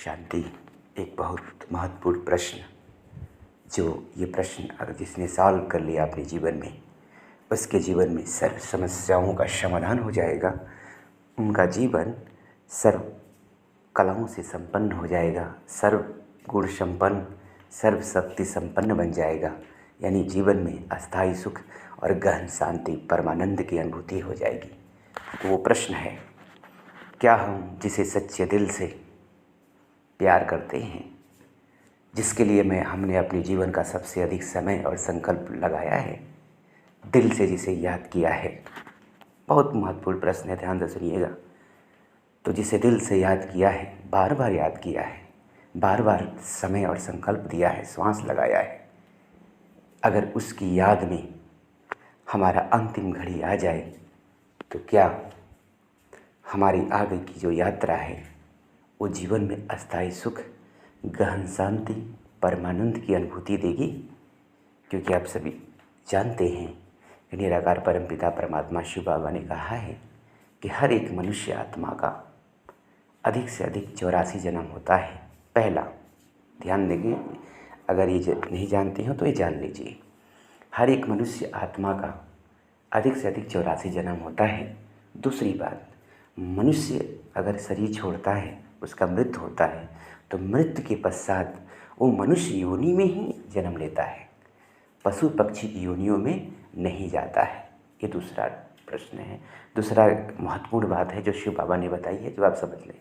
शांति एक बहुत महत्वपूर्ण प्रश्न। जो ये प्रश्न अगर जिसने सॉल्व कर लिया अपने जीवन में, उसके जीवन में सर्व समस्याओं का समाधान हो जाएगा। उनका जीवन सर्व कलाओं से संपन्न हो जाएगा, सर्व गुण संपन्न, सर्व शक्ति संपन्न बन जाएगा। यानी जीवन में अस्थायी सुख और गहन शांति, परमानंद की अनुभूति हो जाएगी। तो वो प्रश्न है, क्या हम जिसे सच्चे दिल से प्यार करते हैं, जिसके लिए हमने अपने जीवन का सबसे अधिक समय और संकल्प लगाया है, दिल से जिसे याद किया है। बहुत महत्वपूर्ण प्रश्न है, ध्यान से सुनिएगा। तो जिसे दिल से याद किया है, बार बार याद किया है, बार बार समय और संकल्प दिया है, श्वास लगाया है, अगर उसकी याद में हमारा अंतिम घड़ी आ जाए तो क्या हमारी आगे की जो यात्रा है वो जीवन में अस्थायी सुख, गहन शांति, परमानंद की अनुभूति देगी? क्योंकि आप सभी जानते हैं कि निराकार परमपिता परमात्मा शिव बाबा ने कहा है कि हर एक मनुष्य आत्मा का अधिक से अधिक 84 जन्म होता है। पहला, ध्यान देंगे, अगर ये नहीं जानते हो तो ये जान लीजिए। हर एक मनुष्य आत्मा का अधिक से अधिक 84 जन्म होता है। दूसरी बात, मनुष्य अगर शरीर छोड़ता है, उसका मृत्यु होता है, तो मृत्यु के पश्चात वो मनुष्य योनि में ही जन्म लेता है, पशु पक्षी की योनियों में नहीं जाता है। ये दूसरा प्रश्न है, दूसरा महत्वपूर्ण बात है जो शिव बाबा ने बताई है, जो आप समझ लें।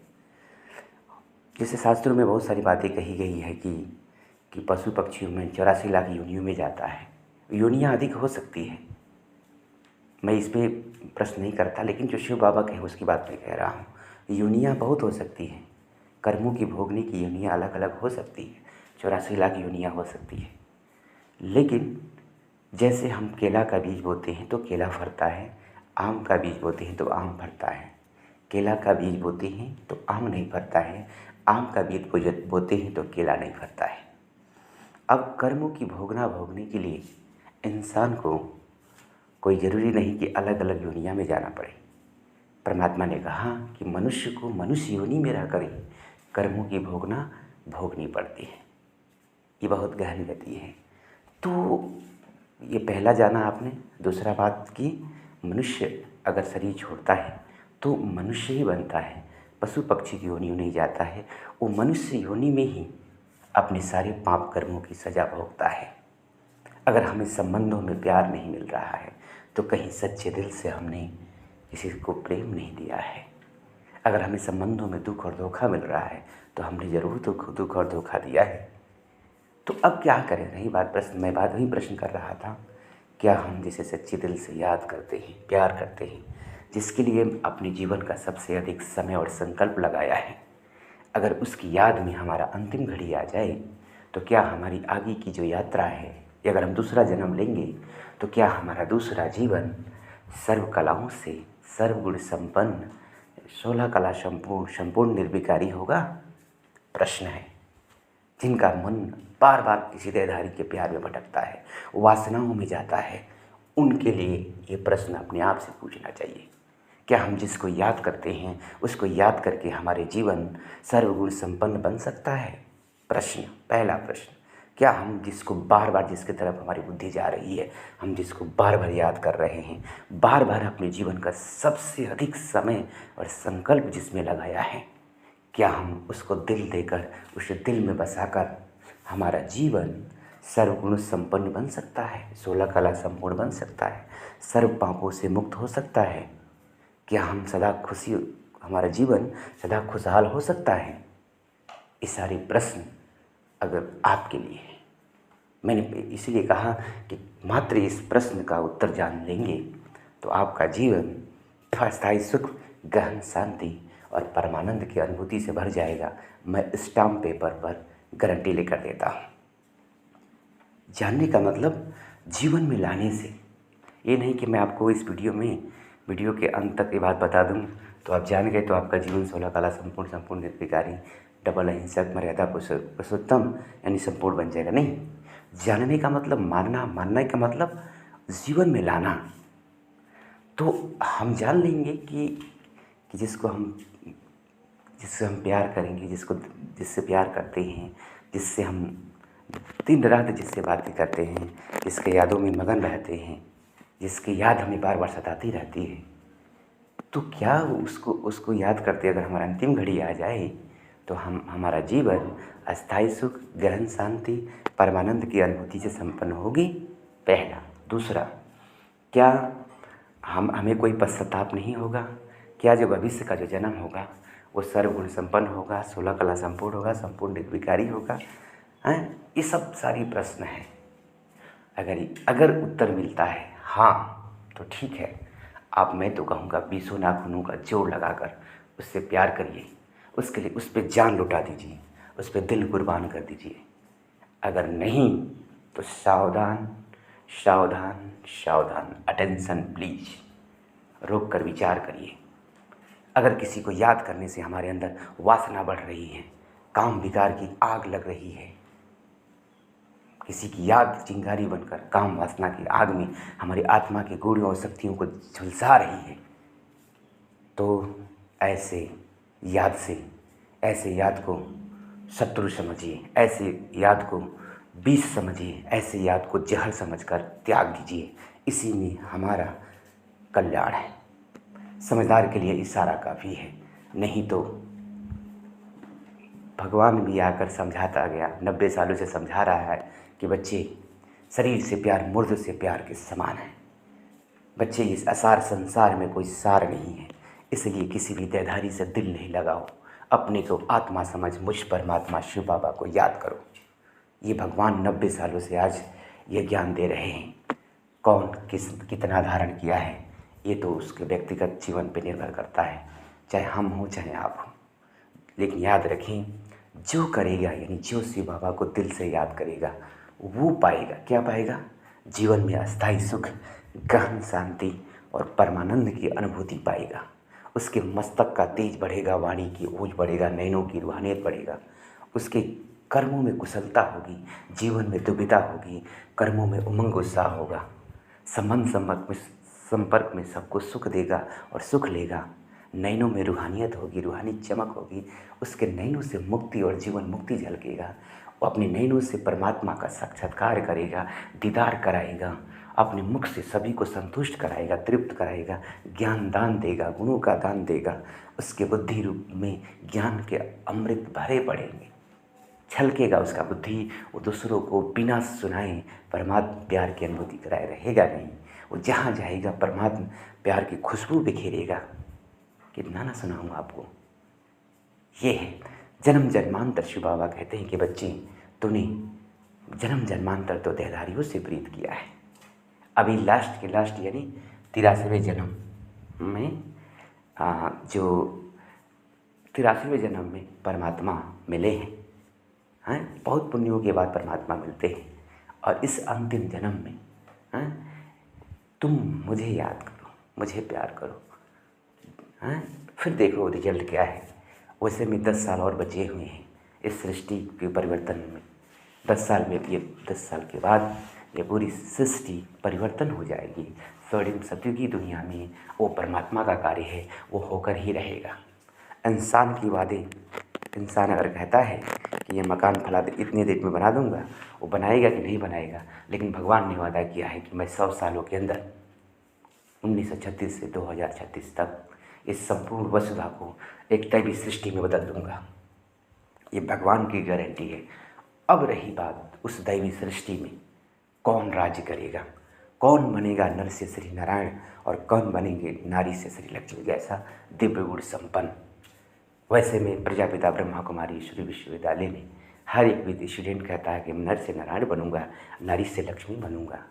जैसे शास्त्रों में बहुत सारी बातें कही गई है कि पशु पक्षियों में 84 लाख योनियों में जाता है। योनियाँ अधिक हो सकती है, मैं इस पर प्रश्न नहीं करता, लेकिन जो शिव बाबा कहे उसकी बात मैं कह रहा हूँ। योनियाँ बहुत हो सकती हैं, कर्मों की भोगने की योनियाँ अलग अलग हो सकती है, 84 लाख योनियाँ हो सकती है। लेकिन जैसे हम केला का बीज बोते हैं तो केला फलता है, आम का बीज बोते हैं तो आम फलता है। केला का बीज बोते हैं तो आम नहीं फलता है, आम का बीज बोते हैं तो केला नहीं फलता है। अब कर्मों की भोगने के लिए इंसान को कोई ज़रूरी नहीं कि अलग अलग योनियाँ में जाना पड़े। परमात्मा ने कहा कि मनुष्य को मनुष्य योनि में रह कर कर्मों की भोगनी पड़ती है। ये बहुत गहन गति है। तो ये पहला जाना आपने। दूसरा बात कि मनुष्य अगर शरीर छोड़ता है तो मनुष्य ही बनता है, पशु पक्षी की योनि नहीं जाता है। वो मनुष्य योनि में ही अपने सारे पाप कर्मों की सज़ा भोगता है। अगर हमें संबंधों में प्यार नहीं मिल रहा है तो कहीं सच्चे दिल से हमने किसी को प्रेम नहीं दिया है। अगर हमें संबंधों में दुख और धोखा मिल रहा है तो हमने ज़रूर दुख और धोखा दिया है। तो अब क्या करें? मैं वही प्रश्न कर रहा था, क्या हम जिसे सच्चे दिल से याद करते हैं, प्यार करते हैं, जिसके लिए अपने जीवन का सबसे अधिक समय और संकल्प लगाया है, अगर उसकी याद में हमारा अंतिम घड़ी आ जाए तो क्या हमारी आगे की जो यात्रा है, अगर हम दूसरा जन्म लेंगे तो क्या हमारा दूसरा जीवन सर्व कलाओं से सर्वगुण संपन्न, 16 कला संपूर्ण निर्विकारी होगा? प्रश्न है। जिनका मन बार बार किसी देहधारी के प्यार में भटकता है, वासनाओं में जाता है, उनके लिए ये प्रश्न अपने आप से पूछना चाहिए। क्या हम जिसको याद करते हैं उसको याद करके हमारे जीवन सर्वगुण संपन्न बन सकता है? प्रश्न, पहला प्रश्न। क्या हम जिसको बार बार, जिसकी तरफ हमारी बुद्धि जा रही है, हम जिसको बार बार याद कर रहे हैं, बार बार अपने जीवन का सबसे अधिक समय और संकल्प जिसमें लगाया है, क्या हम उसको दिल देकर, उसे दिल में बसाकर हमारा जीवन सर्वगुण संपन्न बन सकता है, 16 कला संपूर्ण बन सकता है, सर्व पापों से मुक्त हो सकता है? क्या हम हमारा जीवन सदा खुशहाल हो सकता है? ये सारे प्रश्न अगर आपके लिए हैं, मैंने इसीलिए कहा कि मात्र इस प्रश्न का उत्तर जान लेंगे तो आपका जीवन अस्थायी सुख, गहन शांति और परमानंद की अनुभूति से भर जाएगा। मैं स्टाम्प पेपर पर गारंटी लेकर देता हूँ। जानने का मतलब जीवन में लाने से, ये नहीं कि मैं आपको इस वीडियो के अंत तक ये बात बता दूँ तो आप जान गए तो आपका जीवन 16 कला संपूर्ण निर्विकारी, डबल अहिंसक, मर्यादा पुरुषोत्तम यानी संपूर्ण बन जाएगा। नहीं, जानने का मतलब मानने का मतलब जीवन में लाना। तो हम जान लेंगे कि जिसको हम जिससे हम प्यार करेंगे, जिससे प्यार करते हैं, जिससे हम दिन रात जिससे बातें करते हैं, जिसके यादों में मगन रहते हैं, जिसकी याद हमें बार बार सताती रहती है, तो क्या उसको याद करते अगर हमारा अंतिम घड़ी आ जाए तो हमारा जीवन अस्थायी सुख, गहन शांति, परमानंद की अनुभूति से संपन्न होगी? पहला। दूसरा, क्या हमें कोई पश्चाताप नहीं होगा? क्या जो भविष्य का जो जन्म होगा वो सर्वगुण संपन्न होगा, 16 कला संपूर्ण होगा, संपूर्ण निर्विकारी होगा? हैं? ये सब सारी प्रश्न हैं। अगर उत्तर मिलता है हाँ तो ठीक है, मैं तो कहूँगा 20 नाखूनों का जोड़ लगाकर उससे प्यार करिए, उसके लिए उस पर जान लुटा दीजिए, उस पर दिल कुर्बान कर दीजिए। अगर नहीं तो सावधान सावधान सावधान, अटेंशन प्लीज, रोक कर विचार करिए। अगर किसी को याद करने से हमारे अंदर वासना बढ़ रही है, काम विकार की आग लग रही है, किसी की याद चिंगारी बनकर काम वासना की आग में हमारी आत्मा के गुणों और शक्तियों को झुलसा रही है, तो ऐसे याद को शत्रु समझिए, ऐसे याद को विष समझिए, ऐसे याद को जहर समझकर त्याग दीजिए। इसी में हमारा कल्याण है। समझदार के लिए इशारा काफ़ी है, नहीं तो भगवान भी आकर समझाता गया, 90 सालों से समझा रहा है कि बच्चे, शरीर से प्यार मुर्द से प्यार के समान है। बच्चे, इस असार संसार में कोई सार नहीं है, इसलिए किसी भी देहधारी से दिल नहीं लगाओ, अपने को आत्मा समझ मुझ परमात्मा शिव बाबा को याद करो। ये भगवान 90 सालों से आज ये ज्ञान दे रहे हैं। कौन कितना धारण किया है ये तो उसके व्यक्तिगत जीवन पर निर्भर करता है, चाहे हम हों चाहे आप हों। लेकिन याद रखें, जो करेगा यानी जो शिव बाबा को दिल से याद करेगा वो पाएगा। क्या पाएगा? जीवन में अस्थायी सुख, गहन शांति और परमानंद की अनुभूति पाएगा। उसके मस्तक का तेज बढ़ेगा, वाणी की ओज बढ़ेगा, नैनों की रूहानियत बढ़ेगा, उसके कर्मों में कुशलता होगी, जीवन में दुविधा होगी, कर्मों में उमंग उत्साह होगा, संपर्क में सबको सुख देगा और सुख लेगा। नैनों में रूहानियत होगी, रूहानी चमक होगी, उसके नैनों से मुक्ति और जीवन मुक्ति झलकेगा। वो अपने नैनों से परमात्मा का साक्षात्कार करेगा, दीदार कराएगा, अपने मुख से सभी को संतुष्ट कराएगा, तृप्त कराएगा, ज्ञान दान देगा, गुणों का दान देगा। उसके बुद्धि रूप में ज्ञान के अमृत भरे पड़ेंगे, छलकेगा उसका बुद्धि। वो दूसरों को बिना सुनाए परमात्मा प्यार की अनुभूति कराए रहेगा नहीं। वो जहाँ जाएगा परमात्मा प्यार की खुशबू बिखेरेगा। कितना ना सुनाऊँ आपको। ये है जन्म जन्मांतर। शिव बाबा कहते हैं कि बच्चे, तूने जन्म जन्मांतर तो देहधारियों से प्रीत किया है, अभी लास्ट के लास्ट यानी 83वें जन्म में जो 83वें जन्म में परमात्मा मिले हैं। बहुत पुण्यों के बाद परमात्मा मिलते हैं, और इस अंतिम जन्म में तुम मुझे याद करो, मुझे प्यार करो, फिर देखो रिजल्ट क्या है। वैसे में 10 साल और बचे हुए हैं इस सृष्टि के परिवर्तन में। 10 साल में, ये 10 साल के बाद ये पूरी सृष्टि परिवर्तन हो जाएगी। स्वर्णिम सतयुगी दुनिया में वो परमात्मा का कार्य है, वो होकर ही रहेगा। इंसान की वादे, इंसान अगर कहता है कि ये मकान फला इतनी देर में बना दूंगा, वो बनाएगा कि नहीं बनाएगा। लेकिन भगवान ने वादा किया है कि मैं 100 सालों के अंदर 1936 से 2036 तक इस संपूर्ण वसुधा को एक दैवी सृष्टि में बदल दूंगा। ये भगवान की गारंटी है। अब रही बात उस दैवी सृष्टि में कौन राज्य करेगा, कौन बनेगा नर से श्री नारायण और कौन बनेंगे नारी से श्री लक्ष्मी जैसा दिव्य गुण संपन्न। वैसे में प्रजापिता ब्रह्मा कुमारी ईश्वरी विश्वविद्यालय में हर एक भी स्टूडेंट कहता है कि मैं नर से नारायण बनूंगा, नारी से लक्ष्मी बनूंगा।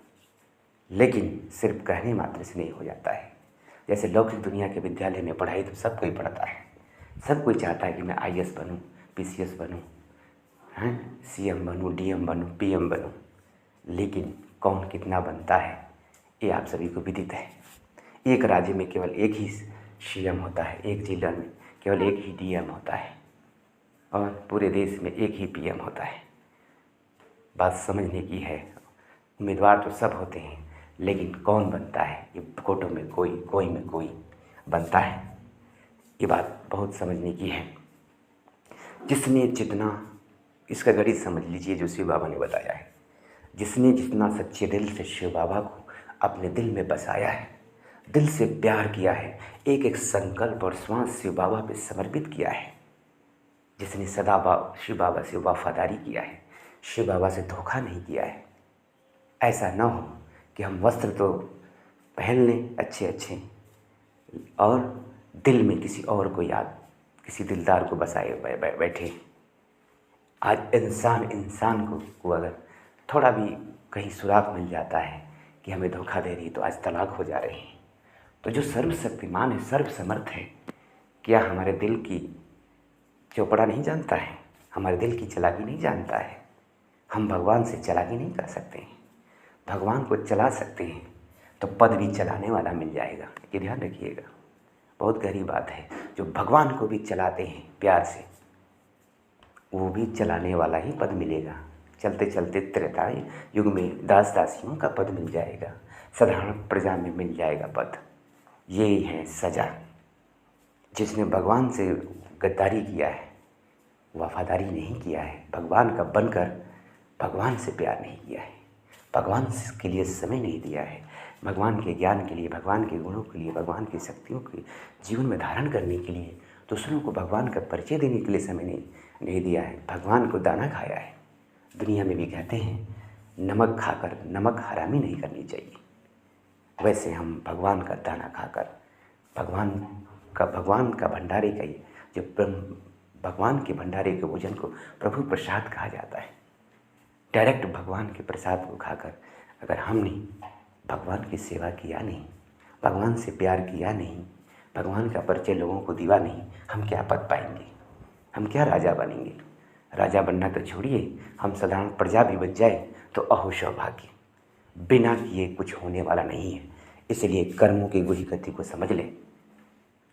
लेकिन सिर्फ कहने मात्र से नहीं हो जाता है। जैसे लौकिक दुनिया के विद्यालय में पढ़ाई तो सब कोई पढ़ता है, सब कोई चाहता है कि मैं IAS बनूं, PCS बनूं, CM बनूं, DM बनूं, PM बनूं। लेकिन कौन कितना बनता है ये आप सभी को विदित है। एक राज्य में केवल एक ही CM होता है, एक जिला में केवल एक ही DM होता है, और पूरे देश में एक ही PM होता है। बात समझने की है। उम्मीदवार तो सब होते हैं, लेकिन कौन बनता है, ये कोटों में कोई, कोई में कोई बनता है। ये बात बहुत समझने की है। जिसने जितना, इसका गणित समझ लीजिए जो शिव बाबा ने बताया है, जिसने जितना सच्चे दिल से शिव बाबा को अपने दिल में बसाया है, दिल से प्यार किया है, एक एक संकल्प और श्वास शिव बाबा पे समर्पित किया है, जिसने सदा शिव बाबा से वफादारी किया है, शिव बाबा से धोखा नहीं किया है। ऐसा ना हो कि हम वस्त्र तो पहन लें अच्छे अच्छे और दिल में किसी और को याद, किसी दिलदार को बसाए बैठे। आज इंसान को अगर थोड़ा भी कहीं सुराग मिल जाता है कि हमें धोखा दे रही है तो आज तलाक हो जा रहे हैं। तो जो सर्वशक्तिमान है, सर्वसमर्थ है, क्या हमारे दिल की चौपड़ा नहीं जानता है? हमारे दिल की चालाकी नहीं जानता है? हम भगवान से चालाकी नहीं कर सकते हैं? भगवान को चला सकते हैं तो पद भी चलाने वाला मिल जाएगा। ये ध्यान रखिएगा, बहुत गहरी बात है। जो भगवान को भी चलाते हैं प्यार से, वो भी चलाने वाला ही पद मिलेगा। चलते चलते त्रेता युग में दास दासियों का पद मिल जाएगा, साधारण प्रजा में मिल जाएगा पद। यही है सजा। जिसने भगवान से गद्दारी किया है, वफादारी नहीं किया है, भगवान का बनकर भगवान से प्यार नहीं किया है, भगवान के लिए समय नहीं दिया है, भगवान के ज्ञान के लिए, भगवान के गुणों के लिए, भगवान की शक्तियों के जीवन में धारण करने के लिए, दूसरों को भगवान का परिचय देने के लिए समय नहीं दिया है, भगवान को दाना खाया है। दुनिया में भी कहते हैं नमक खाकर नमक हरामी नहीं करनी चाहिए। वैसे हम भगवान का दाना खाकर भगवान का भंडारे का जो भगवान के भंडारे के भोजन को प्रभु प्रसाद कहा जाता है। डायरेक्ट भगवान के प्रसाद को खाकर अगर हमने भगवान की सेवा किया नहीं, भगवान से प्यार किया नहीं, भगवान का परिचय लोगों को दिया नहीं, हम क्या पद पाएंगे? हम क्या राजा बनेंगे? राजा बनना तो छोड़िए, हम साधारण प्रजा भी बन जाए तो अहो सौभाग्य। बिना किए कुछ होने वाला नहीं है। इसलिए कर्मों की गुही गति को समझ लें।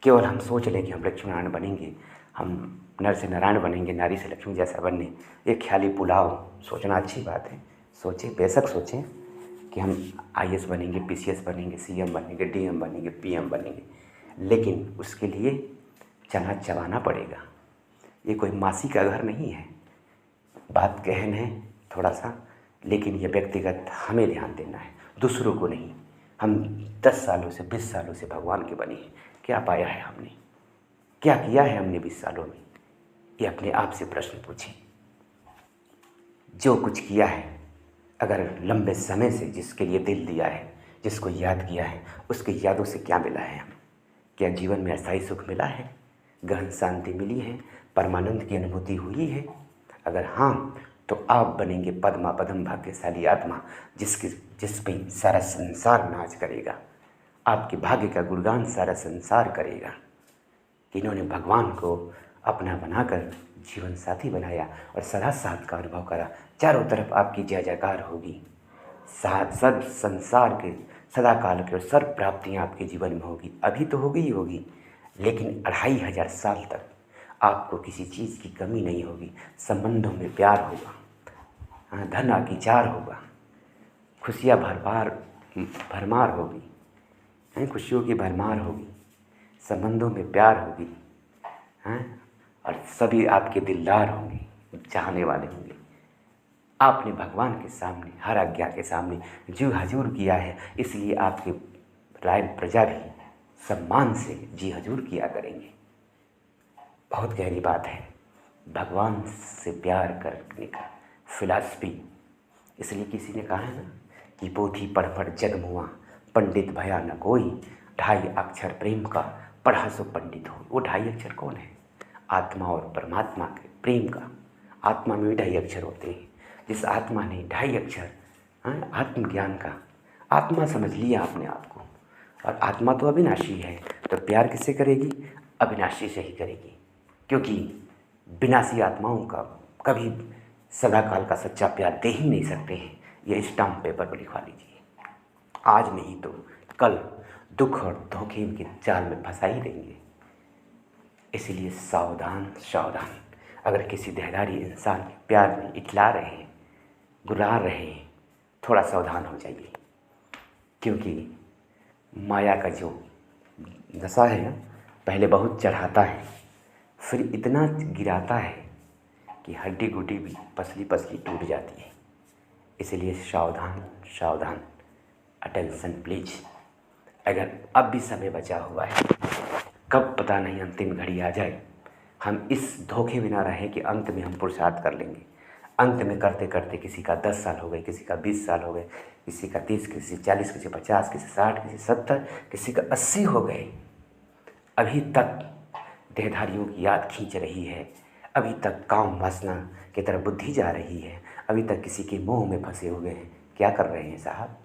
केवल हम सोच लें कि हम लक्ष्मी नारायण बनेंगे, हम नर से नारायण बनेंगे, नारी से लक्ष्मी जैसा बनने, ये ख्याली पुलाव। सोचना अच्छी बात है, सोचें, बेशक सोचें कि हम IAS बनेंगे, PCS बनेंगे, CM बनेंगे, DM बनेंगे, PM बनेंगे, लेकिन उसके लिए चना चबाना पड़ेगा। ये कोई मासी का घर नहीं है। बात गहन है थोड़ा सा, लेकिन ये व्यक्तिगत हमें ध्यान देना है, दूसरों को नहीं। हम 10 सालों से 20 सालों से भगवान के बने हैं, क्या पाया है हमने? क्या किया है हमने 20 सालों में? ये अपने आप से प्रश्न पूछें। जो कुछ किया है, अगर लंबे समय से जिसके लिए दिल दिया है, जिसको याद किया है, उसकी यादों से क्या मिला है हमें? क्या जीवन में अस्थायी सुख मिला है? गहन शांति मिली है? परमानंद की अनुभूति हुई है? अगर हाँ, तो आप बनेंगे पद्मा पदम भाग्यशाली आत्मा, जिस पे सारा संसार नाच करेगा। आपके भाग्य का गुणगान सारा संसार करेगा कि इन्होंने भगवान को अपना बनाकर जीवन साथी बनाया और सदा साथ का अनुभव करा। चारों तरफ आपकी जय जयकार होगी, सर्व संसार के सदा काल के और सर्व प्राप्तियाँ आपके जीवन में होगी। अभी तो होगी ही होगी, लेकिन 2500 साल तक आपको किसी चीज़ की कमी नहीं होगी। संबंधों में प्यार होगा, धन अकिचार होगा, खुशियाँ भरमार होगी, खुशियों की भरमार होगी, संबंधों में प्यार होगी, और सभी आपके दिलदार होंगे, चाहने वाले होंगे। आपने भगवान के सामने, हर आज्ञा के सामने जी हजूर किया है, इसलिए आपके राय प्रजा भी सम्मान से जी हजूर किया करेंगे। बहुत गहरी बात है भगवान से प्यार करने का फिलॉसफी। इसलिए किसी ने कहा है ना कि पोथी पढ़ पढ़ जग मुआ, पंडित भया न कोई, 2.5 अक्षर प्रेम का पढ़ा सो पंडित हो। वो 2.5 अक्षर कौन है? आत्मा और परमात्मा के प्रेम का। आत्मा में भी 2.5 अक्षर होते हैं। जिस आत्मा ने 2.5 अक्षर आत्मज्ञान का, आत्मा समझ लिया अपने आप को, और आत्मा तो अविनाशी है, तो प्यार किससे करेगी? अविनाशी से ही करेगी, क्योंकि विनाशी आत्माओं का कभी सदा काल का सच्चा प्यार दे ही नहीं सकते हैं। ये स्टाम्प पेपर पर लिखवा लीजिए। आज नहीं तो कल दुख और धोखे के जाल में फंसा ही देंगे। इसलिए सावधान सावधान। अगर किसी देहधारी इंसान के प्यार में इठला रहे हैं, गुर्रा रहे हैं, थोड़ा सावधान हो जाइए, क्योंकि माया का जो नशा है ना, पहले बहुत चढ़ाता है, फिर इतना गिराता है कि हड्डी गुड्डी भी पसली पसली टूट जाती है। इसलिए सावधान सावधान, अटेंशन प्लीज। अगर अब भी समय बचा हुआ है, कब पता नहीं अंतिम घड़ी आ जाए, हम इस धोखे में ना रहें कि अंत में हम पुरुषार्थ कर लेंगे। अंत में करते करते किसी का 10 साल हो गए, किसी का 20 साल हो गए, किसी का 30, किसी 40, किसी 50, किसी 60, किसी 70, किसी का 80 हो गए। अभी तक देहधारियों की याद खींच रही है, अभी तक काम वासना की तरफ बुद्धि जा रही है, अभी तक किसी के मोह में फंसे हुए हैं। क्या कर रहे हैं साहब?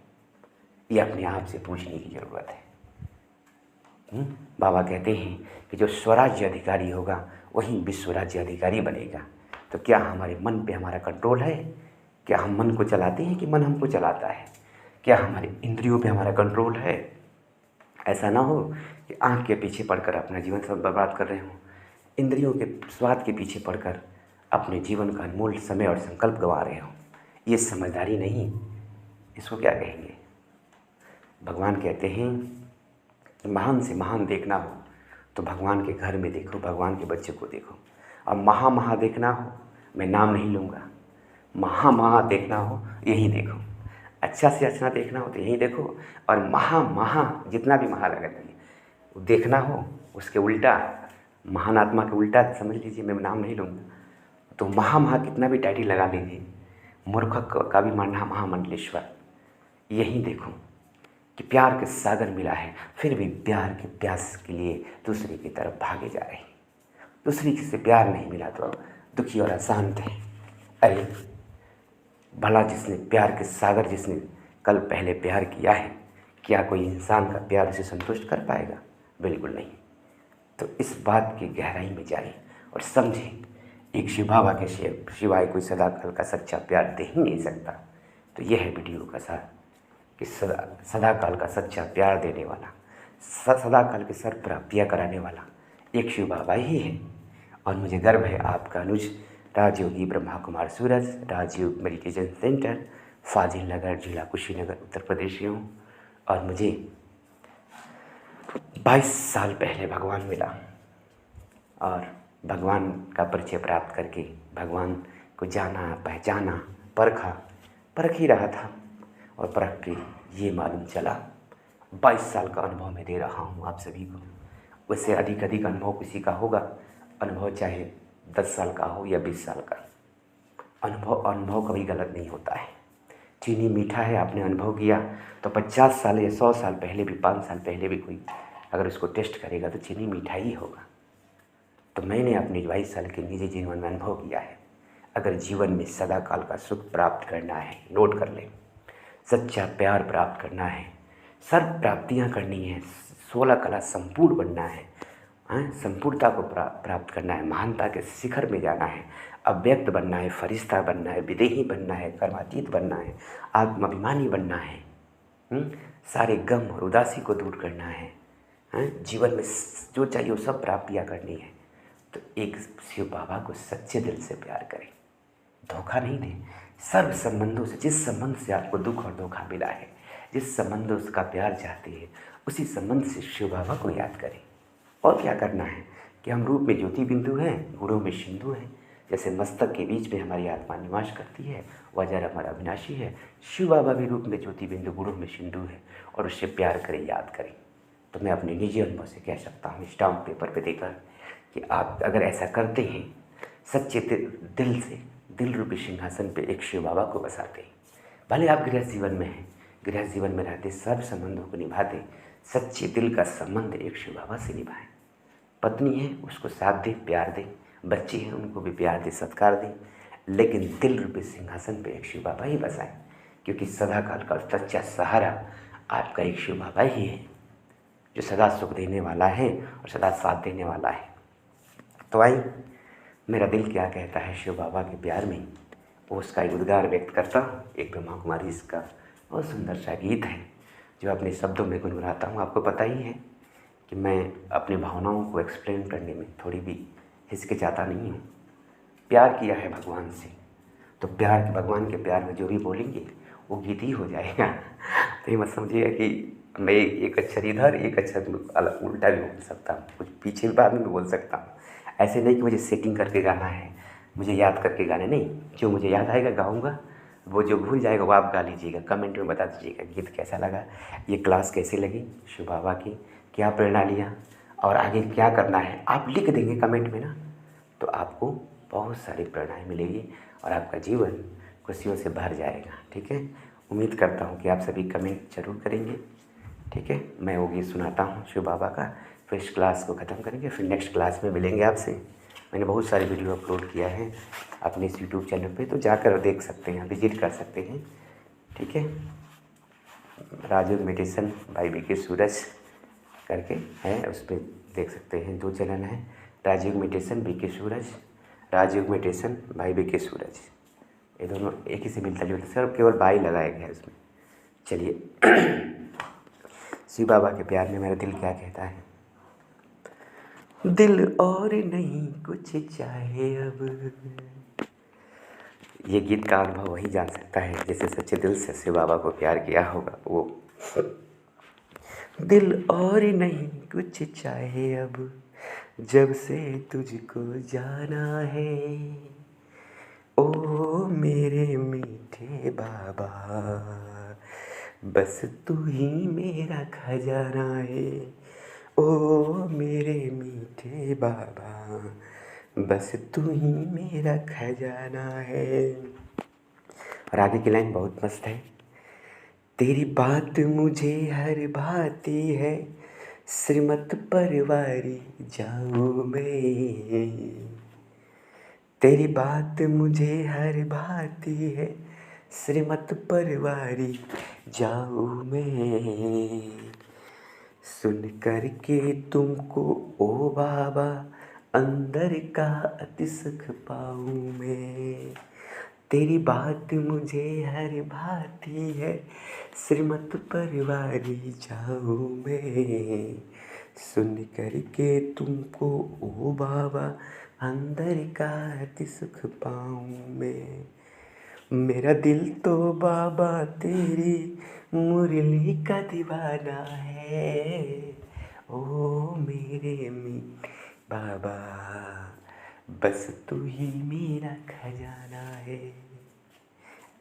ये अपने आप से पूछने की ज़रूरत है। बाबा कहते हैं कि जो स्वराज्य अधिकारी होगा वही विश्व राज्य अधिकारी बनेगा। तो क्या हमारे मन पे हमारा कंट्रोल है? क्या हम मन को चलाते हैं कि मन हमको चलाता है? क्या हमारे इंद्रियों पे हमारा कंट्रोल है? ऐसा ना हो कि आँख के पीछे पड़कर अपना जीवन सब बर्बाद कर रहे हों, इंद्रियों के स्वाद के पीछे पड़कर अपने जीवन का अनमोल समय और संकल्प गंवा रहे हों। ये समझदारी नहीं, इसको क्या कहेंगे? भगवान कहते हैं महान से महान देखना हो तो भगवान के घर में देखो, भगवान के बच्चे को देखो। अब महा देखना हो, मैं नाम नहीं लूँगा, महा देखना हो यही देखो। अच्छा से अच्छा देखना हो तो यही देखो। और महा जितना भी महा लगा वो देखना हो, उसके उल्टा महान आत्मा के उल्टा समझ लीजिए, मैं नाम नहीं लूँगा, तो महा कितना भी टाइटल लगा लीजिए, मूर्ख का भी मानना महामंडलेश्वर। यही देखो कि प्यार के सागर मिला है, फिर भी प्यार के प्यास के लिए दूसरे की तरफ भागे जा रहे हैं। दूसरी से प्यार नहीं मिला तो दुखी और अशांत है। अरे भला जिसने प्यार के सागर, जिसने कल पहले प्यार किया है, क्या कोई इंसान का प्यार उसे संतुष्ट कर पाएगा? बिल्कुल नहीं। तो इस बात की गहराई में जाए और समझें, एक शिव बाबा के सिवाय कोई सदाकाल का सच्चा प्यार दे ही नहीं सकता। तो यह है वीडियो का सार कि सदाकाल का सच्चा प्यार देने वाला, सदाकाल की सर प्राप्तियाँ कराने वाला एक शिव बाबा ही है। और मुझे गर्व है आपका अनुज राजयोगी ब्रह्मा कुमार सूरज, राजयोग मेडिटेशन सेंटर, फाजिल नगर, जिला कुशीनगर, उत्तर प्रदेश से हूँ। और मुझे 22 साल पहले भगवान मिला और भगवान का परिचय प्राप्त करके भगवान को जाना, पहचाना, परख ही रहा था। और परख के ये मालूम चला, 22 साल का अनुभव मैं दे रहा हूँ आप सभी को। उससे अधिक अनुभव किसी का होगा, अनुभव चाहे 10 साल का हो या 20 साल का। अनुभव कभी गलत नहीं होता है। चीनी मीठा है, आपने अनुभव किया तो 50 साल या 100 साल पहले भी, 5 साल पहले भी कोई अगर उसको टेस्ट करेगा तो चीनी मीठा ही होगा। तो मैंने अपने 22 साल के निजी जीवन में अनुभव किया है। अगर जीवन में सदाकाल का सुख प्राप्त करना है, नोट कर लें, सच्चा प्यार प्राप्त करना है, सर्व प्राप्तियाँ करनी है, 16 कला संपूर्ण बनना है, संपूर्णता को प्राप्त करना है, महानता के शिखर में जाना है, अव्यक्त बनना है, फरिश्ता बनना है, विदेही बनना है, कर्मातीत बनना है, आत्माभिमानी बनना है, सारे गम और उदासी को दूर करना है, जीवन में जो चाहिए वो सब प्राप्तियाँ करनी है। तो एक शिव बाबा को सच्चे दिल से प्यार करें, धोखा नहीं दें। सर्व संबंधों से, जिस संबंध से आपको दुख और धोखा मिला है, जिस संबंध से उसका प्यार चाहते हैं, उसी संबंध से शिव बाबा को याद करें। और क्या करना है कि हम रूप में ज्योति बिंदु हैं, गुणों में सिंधु हैं। जैसे मस्तक के बीच में हमारी आत्मा निवास करती है, वजर हमारा अविनाशी है, शिव बाबा भी रूप में ज्योति बिंदु, गुणों में सिंधु है। और उससे प्यार करें, याद करें। तो मैं अपने निजी अनुभव से कह सकता हूँ, स्टाम्प पेपर पे देकर, कि आप अगर ऐसा करते हैं, सच्चे दिल से, दिल रूपी सिंहासन पे एक शिव बाबा को बसाते हैं, भले आप गृहस्थ जीवन में हैं, गृहस्थ जीवन में रहते सब संबंधों को निभाते, सच्चे दिल का संबंध एक शिव बाबा से निभाएं। पत्नी है उसको साथ दें, प्यार दें, बच्चे हैं उनको भी प्यार दें, सत्कार दें, लेकिन दिल रूपी सिंहासन पे एक शिव बाबा ही बसाएं। क्योंकि सदाकाल का सच्चा सहारा आपका एक शिव बाबा ही है, जो सदा सुख देने वाला है और सदा साथ देने वाला है। तो आई, मेरा दिल क्या कहता है शिव बाबा के प्यार में, वो उसका एक उद्गार व्यक्त करता हूँ। एक ब्रह्मा कुमारी इसका बहुत सुंदर सा गीत है जो अपने शब्दों में गुनगुनाता हूँ। आपको पता ही है कि मैं अपनी भावनाओं को एक्सप्लेन करने में थोड़ी भी हिचकिचाता नहीं हूँ। प्यार किया है भगवान से, तो भगवान के प्यार में जो भी बोलेंगे वो गीत ही हो जाएगा। तो ये मत समझिए कि मैं एक अक्षर इधर, एक अक्षर उल्टा भी बोल सकता हूँ, कुछ पीछे बाद में भी बोल सकता हूँ। ऐसे नहीं कि मुझे सेटिंग करके गाना है, मुझे याद करके गाने नहीं, जो मुझे याद आएगा गाऊँगा, वो जो भूल जाएगा वो आप गा लीजिएगा, कमेंट में बता दीजिएगा गीत कैसा लगा, ये क्लास कैसी लगी शिव बाबा की, क्या प्रेरणा लिया और आगे क्या करना है। आप लिख देंगे कमेंट में ना, तो आपको बहुत सारी प्रेरणाएँ मिलेगी और आपका जीवन खुशियों से भर जाएगा। ठीक है, उम्मीद करता हूँ कि आप सभी कमेंट ज़रूर करेंगे। ठीक है, मैं वो गीत सुनाता हूँ शिव बाबा का, फिर इस क्लास को ख़त्म करेंगे, फिर नेक्स्ट क्लास में मिलेंगे आपसे। मैंने बहुत सारे वीडियो अपलोड किया है अपने इस यूट्यूब चैनल पे, तो जाकर देख सकते हैं, विजिट कर सकते हैं। ठीक है, राजयोग मेडिटेशन बाय बीके सूरज करके है, उस पर देख सकते हैं। 2 चैनल हैं, Rajyoga meditation BK Suraj, Rajyoga meditation by BK Suraj, ये दोनों एक ही से मिलता जुलता, सिर्फ केवल बाई लगाया गया है उसमें। चलिए शिव बाबा के प्यार में मेरा दिल क्या कहता है। दिल और नहीं कुछ चाहे अब, ये गीत का अनुभव वही जान सकता है जिसे सच्चे दिल से शिव बाबा को प्यार किया होगा वो। दिल और नहीं कुछ चाहे अब, जब से तुझको जाना है, ओ मेरे मीठे बाबा, बस तू ही मेरा खजाना है, ओ मेरे मीठे बाबा, बस तू ही मेरा खजाना है। और आगे की लाइन बहुत मस्त है। तेरी बात मुझे हर भाती है, श्रीमत परवारी जाऊँ मैं, तेरी बात मुझे हर भाती है, श्रीमत परवारी जाऊँ मैं, सुन कर के तुमको ओ बाबा, अंदर का अति सुख पाऊँ मैं, तेरी बात मुझे हर भाती है, श्रीमत परवारी जाऊँ मैं, सुन कर के तुमको ओ बाबा, अंदर का अति सुख पाऊँ मैं, मेरा दिल तो बाबा तेरी मुरली का दीवाना है, ओ मेरे बाबा, बस तू ही मेरा खजाना है।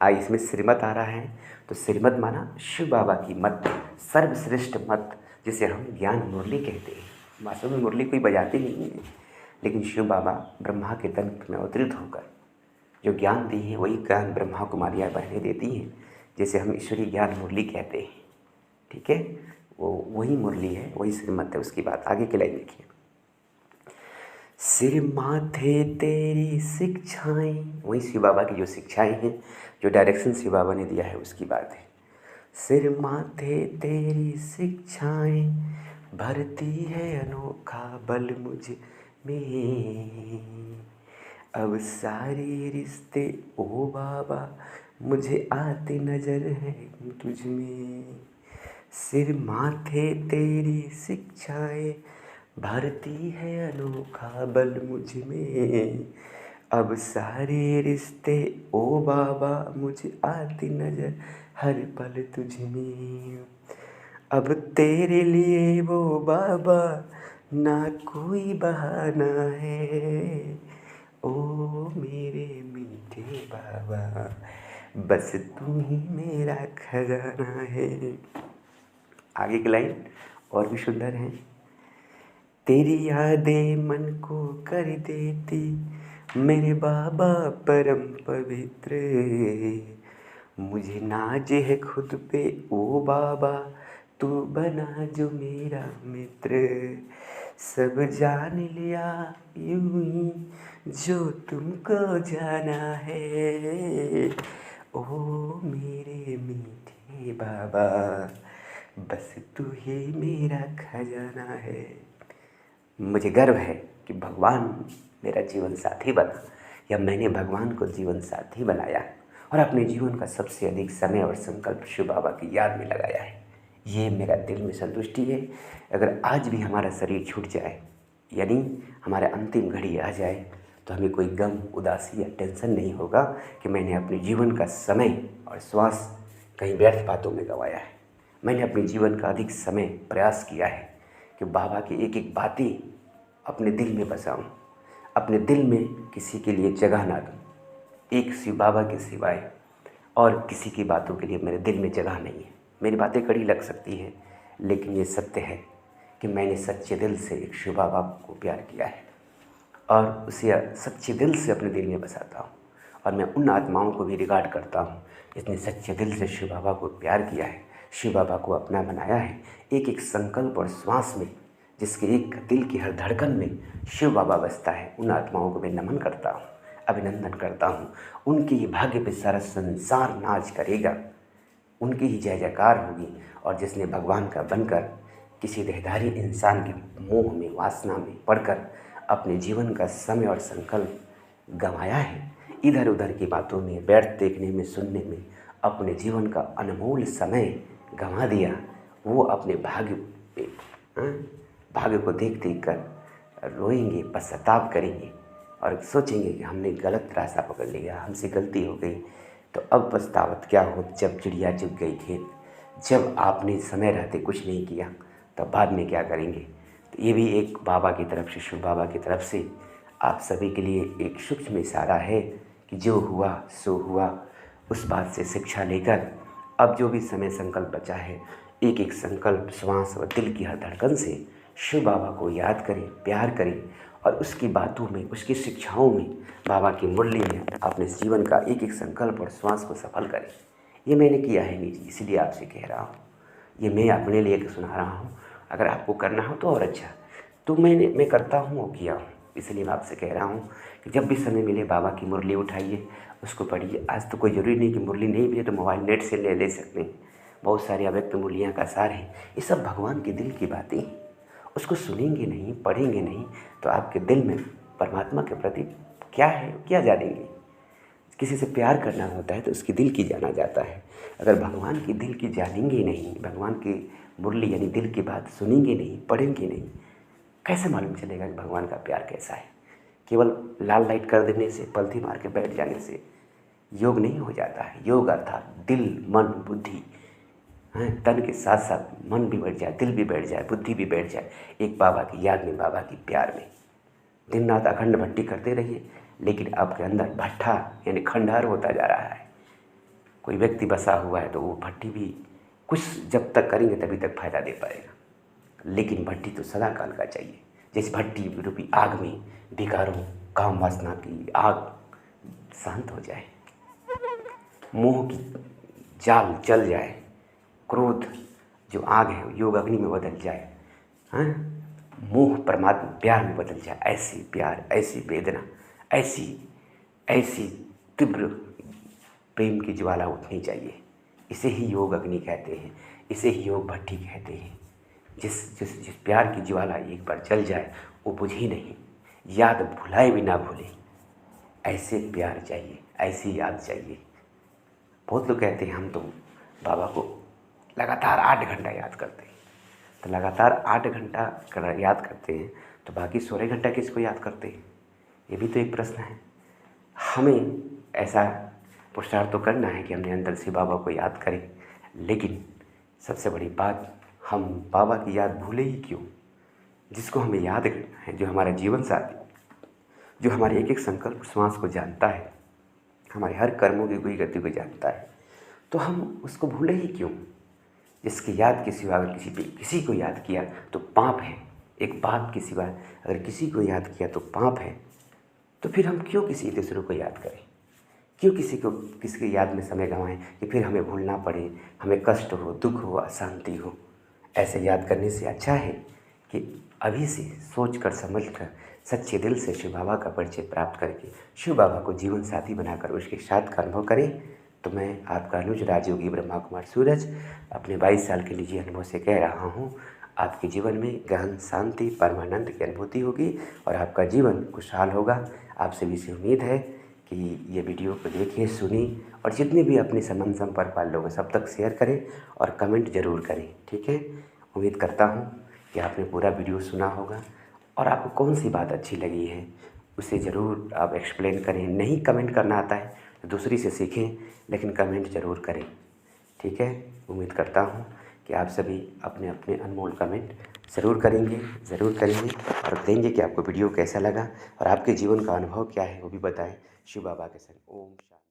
इसमें श्रीमत आ रहा है, तो श्रीमत माना शिव बाबा की मत, सर्वश्रेष्ठ मत, जिसे हम ज्ञान मुरली कहते हैं। वास्तव में मुरली कोई बजाते नहीं है, लेकिन शिव बाबा ब्रह्मा के तन में अवतरित होकर जो ज्ञान दी है, वही ज्ञान ब्रह्मा कुमारियाँ बहनें देती हैं, जिसे हम ईश्वरीय ज्ञान मुरली कहते हैं। ठीक है, वो वही मुरली है, वही श्रीमत है। उसकी बात आगे की लाइन देखिए। सिर माथे तेरी शिक्षाएं, वही शिव बाबा की जो शिक्षाएं हैं, जो डायरेक्शन शिव बाबा ने दिया है, उसकी बात है। सिर माथे तेरी शिक्षाएं, भरती है अनोखा बल मुझ में, अब सारे रिश्ते ओ बाबा मुझे आते नजर है तुझ में, सिर माथे तेरी शिक्षाएं, भरती है अनोखा बल मुझ में, अब सारे रिश्ते ओ बाबा मुझे आते नजर हर पल तुझ में, अब तेरे लिए वो बाबा ना कोई बहाना है, ओ मेरे मीठे बाबा, बस तू ही मेरा खजाना है। आगे की लाइन और भी सुंदर है। तेरी यादें मन को कर देती मेरे बाबा परम पवित्र, मुझे नाज है खुद पे ओ बाबा, तू बना जो मेरा मित्र, सब जान लिया यूं ही जो तुमको जाना है, ओ मेरे मीठे बाबा, बस तू ही मेरा खजाना है। मुझे गर्व है कि भगवान मेरा जीवन साथी बना, या मैंने भगवान को जीवन साथी बनाया और अपने जीवन का सबसे अधिक समय और संकल्प शिव बाबा की याद में लगाया है। ये मेरा दिल में संतुष्टि है। अगर आज भी हमारा शरीर छूट जाए, यानी हमारे अंतिम घड़ी आ जाए, तो हमें कोई गम, उदासी या टेंशन नहीं होगा कि मैंने अपने जीवन का समय और श्वास कहीं व्यर्थ बातों में गंवाया है। मैंने अपने जीवन का अधिक समय प्रयास किया है कि बाबा की एक एक बातें अपने दिल में बसाऊं, अपने दिल में किसी के लिए जगह ना दूँ। एक शिव बाबा के सिवाय और किसी की बातों के लिए मेरे दिल में जगह नहीं है। मेरी बातें कड़ी लग सकती हैं, लेकिन ये सत्य है कि मैंने सच्चे दिल से एक शिव बाबा को प्यार किया है और उसे सच्चे दिल से अपने दिल में बसाता हूँ। और मैं उन आत्माओं को भी रिगार्ड करता हूँ जिसने सच्चे दिल से शिव बाबा को प्यार किया है, शिव बाबा को अपना बनाया है। एक एक संकल्प और श्वास में, जिसके एक दिल की हर धड़कन में शिव बाबा बसता है, उन आत्माओं को मैं नमन करता हूँ, अभिनंदन करता हूँ। उनके ही भाग्य पे सारा संसार नाच करेगा, उनकी ही जय जयकार होगी। और जिसने भगवान का बनकर किसी देहधारी इंसान के मोह में, वासना में पड़कर अपने जीवन का समय और संकल्प गंवाया है, इधर उधर की बातों में, बैठ देखने में, सुनने में अपने जीवन का अनमोल समय गंवा दिया, वो अपने भाग्य पे, भाग्य को देख देख कर रोएंगे, पश्चाताप करेंगे और सोचेंगे कि हमने गलत रास्ता पकड़ लिया, हमसे गलती हो गई। तो अब पछतावत क्या हो जब चिड़िया चुग गई खेत। जब आपने समय रहते कुछ नहीं किया तब बाद में क्या करेंगे। तो ये भी एक बाबा की तरफ से, शिव बाबा की तरफ से आप सभी के लिए एक सूक्ष्म इशारा है कि जो हुआ सो हुआ। उस बात से शिक्षा लेकर अब जो भी समय संकल्प बचा है, एक एक संकल्प, श्वास और दिल की हर धड़कन से शिव बाबा को याद करें, प्यार करें और उसकी बातों में, उसकी शिक्षाओं में, बाबा की मुरली में अपने जीवन का एक एक संकल्प और श्वास को सफल करें। ये मैंने किया है निजी, इसीलिए आपसे कह रहा हूँ। ये मैं अपने लिए सुना रहा हूँ, अगर आपको करना हो तो और अच्छा। तो मैं करता हूँ और किया हूँ, इसलिए मैं आपसे कह रहा हूँ कि जब भी समय मिले बाबा की मुरली उठाइए, उसको पढ़िए। आज तो कोई ज़रूरी नहीं कि मुरली नहीं भी है तो मोबाइल नेट से ले सकते हैं। बहुत सारी अव्यक्त मुरलियाँ का सार है। ये सब भगवान के दिल की बातें हैं। उसको सुनेंगे नहीं, पढ़ेंगे नहीं तो आपके दिल में परमात्मा के प्रति क्या है, क्या जानेंगे। किसी से प्यार करना होता है तो उसकी दिल की जाना जाता है। अगर भगवान की दिल की जानेंगे नहीं, भगवान की मुरली यानी दिल की बात सुनेंगे नहीं, पढ़ेंगे नहीं, कैसे मालूम चलेगा कि भगवान का प्यार कैसा है। केवल लाल लाइट कर देने से, पलथी मार के बैठ जाने से योग नहीं हो जाता है। योग अर्थात दिल, मन, बुद्धि, तन के साथ साथ मन भी बैठ जाए, दिल भी बैठ जाए, बुद्धि भी बैठ जाए एक बाबा की याद में, बाबा की प्यार में। दिन रात अखंड भट्टी करते रहिए, लेकिन आपके अंदर भट्ठा यानी खंडहर होता जा रहा है। कोई व्यक्ति बसा हुआ है तो वो भट्टी भी कुछ जब तक करेंगे तभी तक फायदा दे पाएगा, लेकिन भट्टी तो सदा काल का चाहिए। जिस भट्टी रूपी आग में विकारों, काम वासना की आग शांत हो जाए, मोह की जाल जल जाए, क्रोध जो आग है योग अग्नि में बदल जाए, मोह परमात्मा प्यार में बदल जाए। ऐसी प्यार, ऐसी वेदना, ऐसी तीव्र प्रेम की ज्वाला उठनी चाहिए। इसे ही योग अग्नि कहते हैं, इसे ही योग भट्टी कहते हैं। जिस प्यार की ज्वाला एक बार जल जाए वो बुझी नहीं, याद भुलाए भी ना भूले। ऐसे प्यार चाहिए, ऐसी याद चाहिए। बहुत लोग कहते हैं हम तो बाबा को लगातार 8 घंटा याद करते हैं। तो लगातार 8 घंटा याद करते हैं तो बाकी 16 घंटा किसको याद करते हैं, ये भी तो एक प्रश्न है। हमें ऐसा पुरुषार्थ तो करना है कि हमने अंदर से बाबा को याद करें, लेकिन सबसे बड़ी बात, हम बाबा की याद भूले ही क्यों। जिसको हमें याद करना है, जो हमारा जीवन साथी, जो हमारे एक एक संकल्प श्वास को जानता है, हमारे हर कर्मों की कोई गति को जानता है, तो हम उसको भूले ही क्यों। जिसकी याद के सिवा अगर किसी को याद किया तो पाप है। एक बाप के सिवा अगर किसी को याद किया तो पाप है। तो फिर हम क्यों किसी दूसरे को याद करें, क्यों किसी की याद में समय गंवाएं कि फिर हमें भूलना पड़े, हमें कष्ट हो, दुख हो, अशांति हो। ऐसे याद करने से अच्छा है कि अभी से सोच कर, समझ कर, सच्चे दिल से शिव बाबा का परिचय प्राप्त करके शिव बाबा को जीवन साथी बनाकर उसके साथ का अनुभव करें। तो मैं आपका अनुज राजयोगी ब्रह्मा कुमार सूरज अपने 22 साल के निजी अनुभव से कह रहा हूँ, आपके जीवन में गहन शांति, परमानंद की अनुभूति होगी और आपका जीवन खुशहाल होगा। आपसे भी से उम्मीद है कि ये वीडियो को देखें, सुनें और जितने भी अपने संबंध संपर्क वाले लोग हैं सब तक शेयर करें और कमेंट ज़रूर करें। ठीक है, उम्मीद करता हूँ कि आपने पूरा वीडियो सुना होगा और आपको कौन सी बात अच्छी लगी है उसे ज़रूर आप एक्सप्लेन करें। नहीं कमेंट करना आता है तो दूसरी से सीखें, लेकिन कमेंट ज़रूर करें। ठीक है, उम्मीद करता हूँ कि आप सभी अपने अपने अनमोल कमेंट ज़रूर करेंगे, ज़रूर करेंगे और बताएंगे कि आपको वीडियो कैसा लगा और आपके जीवन का अनुभव क्या है वो भी बताएं। शिव बाबा के संग। ओम शांति।